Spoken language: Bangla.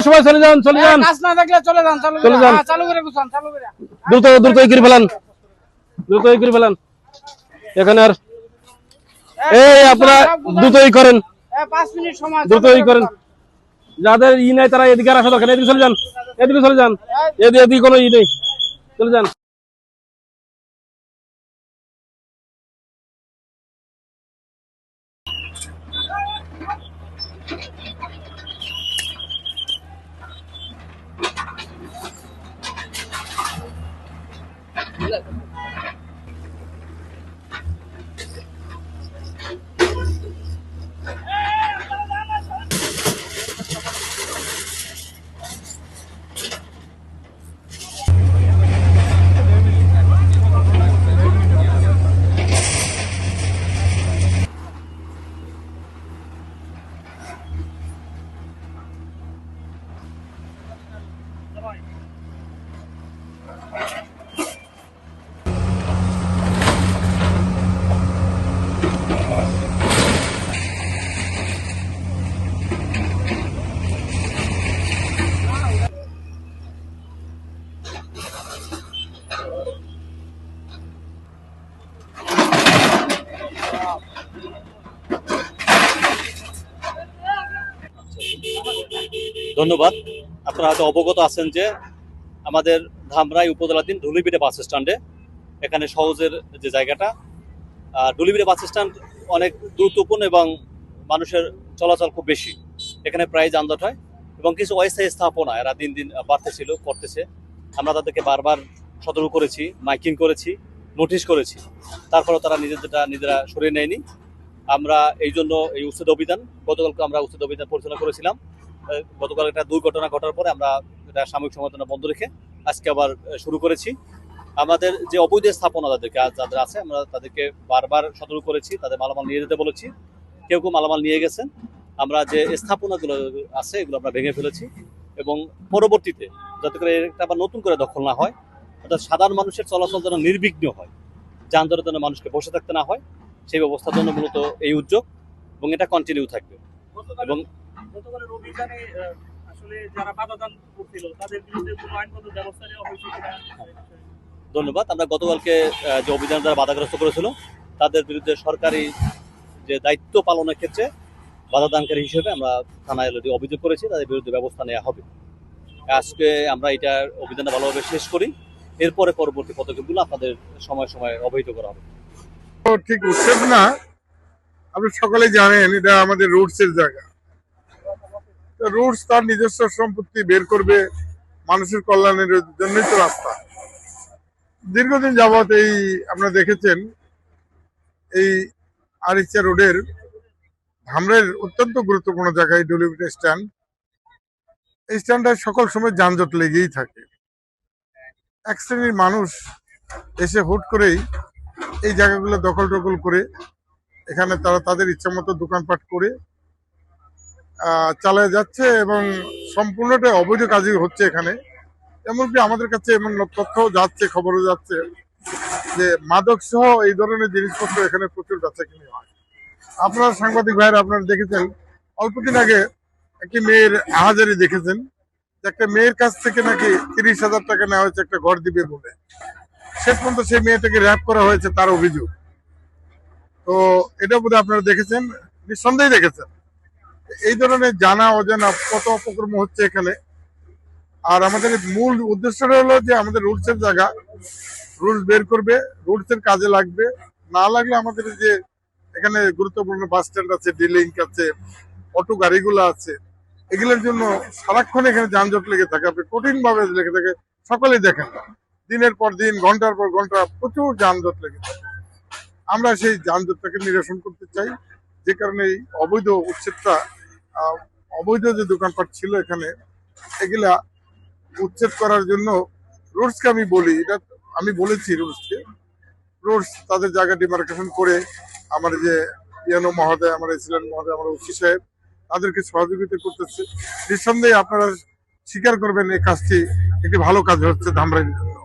সবাই চলে যান, চলে যান, কাজ না থাকলে চলে যান, চলে যান, চালু করে গুছান, চালু করে দ্রুত দ্রুত করে ফেলান, দ্রুত করে ফেলান। এখানে আর এই আপনারা দ্রুতই করেন, 5 মিনিট সময়, দ্রুতই করেন। যাদের নাই তারা এদিকে আসা দরকার, এদিকে চলে যান, এদিকে চলে যান, এদিকে কোনো নেই, চলে যান। ধন্যবাদ। আপনারা হয়তো অবগত আছেন যে আমাদের ধামরাই উপজেলাধীন ঢুলিবিড়ে বাস স্ট্যান্ডে এখানে সহজের যে জায়গাটা, ঢুলিবিড়ে বাস স্ট্যান্ড অনেক গুরুত্বপূর্ণ এবং মানুষের চলাচল খুব বেশি। এখানে প্রায় যানজট হয় এবং কিছু অস্থায়ী স্থাপনা এরা দিন দিন বাড়তেছিল, করতেছে। আমরা তাদেরকে বারবার সতর্ক করেছি, মাইকিং করেছি, নোটিশ করেছি, তারপরেও তারা নিজেরা সরিয়ে নেয়নি। আমরা এই জন্য এই উচ্ছেদ অভিযান, গতকালকে আমরা উচ্ছেদ অভিযান পরিচালনা করেছিলাম। গতকাল একটা দুর্ঘটনা ঘটার পরে আমরা এটা সাময়িক সমাধান বন্ধ রেখে আজকে আবার শুরু করেছি। আমাদের যে অবৈধ স্থাপনা যাদের আছে আমরা তাদেরকে বারবার সতর্ক করেছি, তাদের মালামাল নিয়ে যেতে বলেছি। কেউ কেউ মালামাল নিয়ে গেছেন। আমরা যে স্থাপনাগুলো আছে এগুলো আমরা ভেঙে ফেলেছি এবং পরবর্তীতে যাতে করে এটা আবার নতুন করে দখল না হয়, অর্থাৎ সাধারণ মানুষের চলাচল যেন নির্বিঘ্ন হয়, যানজটের জন্য মানুষকে বসে থাকতে না হয়, সেই ব্যবস্থার জন্য মূলত এই উদ্যোগ এবং এটা কন্টিনিউ থাকবে। এবং গতকালের অভিযানে আসলে যারা বাধাদান করছিল তাদের বিরুদ্ধে কোনো আইনগত ব্যবস্থা নেওয়া হয়েছে কিনা? ধন্যবাদ। আমরা গতকালকে যে অভিযান যারা বাধাগ্রস্ত করেছিল তাদের বিরুদ্ধে সরকারি যে দায়িত্ব পালনের ক্ষেত্রে বাধাদানকারী হিসেবে আমরা থানায় অভিযোগ করেছি, তাদের বিরুদ্ধে ব্যবস্থা নেওয়া হবে। আজকে আমরা এটার অভিযানটা ভালোভাবে শেষ করি, এরপরে পরবর্তী পদক্ষেপগুলো আপনাদের সময় সময় অবহিত করা হবে। ঠিক উচ্ছেদ না, আপনি সকলে জানেন এটা আমাদের রুটসের জায়গা। রুটস তার নিজস্ব সম্পত্তি বের করবে, মানুষের কল্যাণের জন্যই তো রাস্তা। দীর্ঘদিন যাবৎ এই আপনারা দেখেছেন এই আরিচা রোডের ধামরাইয়ের অত্যন্ত গুরুত্বপূর্ণ জায়গায় ঢুলিবিড়ে স্ট্যান্ড। এই স্ট্যান্ডে সকল সময় যানজট লেগেই থাকে। এক শ্রেণীর মানুষ এসে হুট করেই এই জায়গাগুলো দখল টকল করে এখানে তারা তাদের ইচ্ছা মতো দোকানপাট করে চালায় যাচ্ছে এবং সম্পূর্ণটা অবৈধ কাজই হচ্ছে এখানে। এমনকি আমাদের কাছে এমন তথ্যও যাচ্ছে, খবরও যাচ্ছে যে মাদক সহ এই ধরনের জিনিসপত্র এখানে প্রচুর বেচাকিনি হয়। আপনারা সাংবাদিক ভাইরা আপনারা দেখেছেন অল্পদিন আগে একটি মেয়ের আহাজারি দেখেছেন যে একটা মেয়ের কাছ থেকে নাকি 30,000 টাকা নেওয়া হয়েছে একটা ঘর দিবে বলে। শেষ পর্যন্ত সেই মেয়েটাকে র্যাপ করা হয়েছে তার অভিযোগ। তো এটা বোধহয় আপনারা দেখেছেন, নিঃসন্দেহে দেখেছেন। এই ধরনের জানা অজানা কত অপকর্ম হচ্ছে এখানে। আর আমাদের মূল উদ্দেশ্যটা হলো যে আমাদের রুটসের জায়গা, রুটস বের করবে, রুটসের কাজে লাগবে। না লাগলে আমাদের যে এখানে গুরুত্বপূর্ণ বাস স্ট্যান্ড আছে, ডিলিংক আছে, অটো গাড়িগুলো আছে, এগুলোর জন্য সারাক্ষণ এখানে যানজট লেগে থাকে, আপনি কঠিন ভাবে লেগে থাকে। সকলেই দেখেন দিনের পর দিন, ঘন্টার পর ঘন্টা প্রচুর যানজট লেগে থাকে। আমরা সেই যানজটটাকে নিরসন করতে চাই, যে কারণে এই অবৈধ উচ্ছেদটা, অবৈধ যে দোকানপাট ছিল এখানে, এগুলা উচ্ছেদ করার জন্য রুটসকে আমি বলি, এটা আমি বলেছি রুটসকে, রুটস তাদের জায়গা ডিমার্কেশন করে আমার যে ইয়ানো মহোদয়, আমার এসিলেন্ট মহোদয়, আমার ওসি সাহেব তাদেরকে সহযোগিতা করতেছে। নিঃসন্দেহে আপনারা স্বীকার করবেন এই কাজটি একটি ভালো কাজ হচ্ছে ধামরাইয়ের জন্য।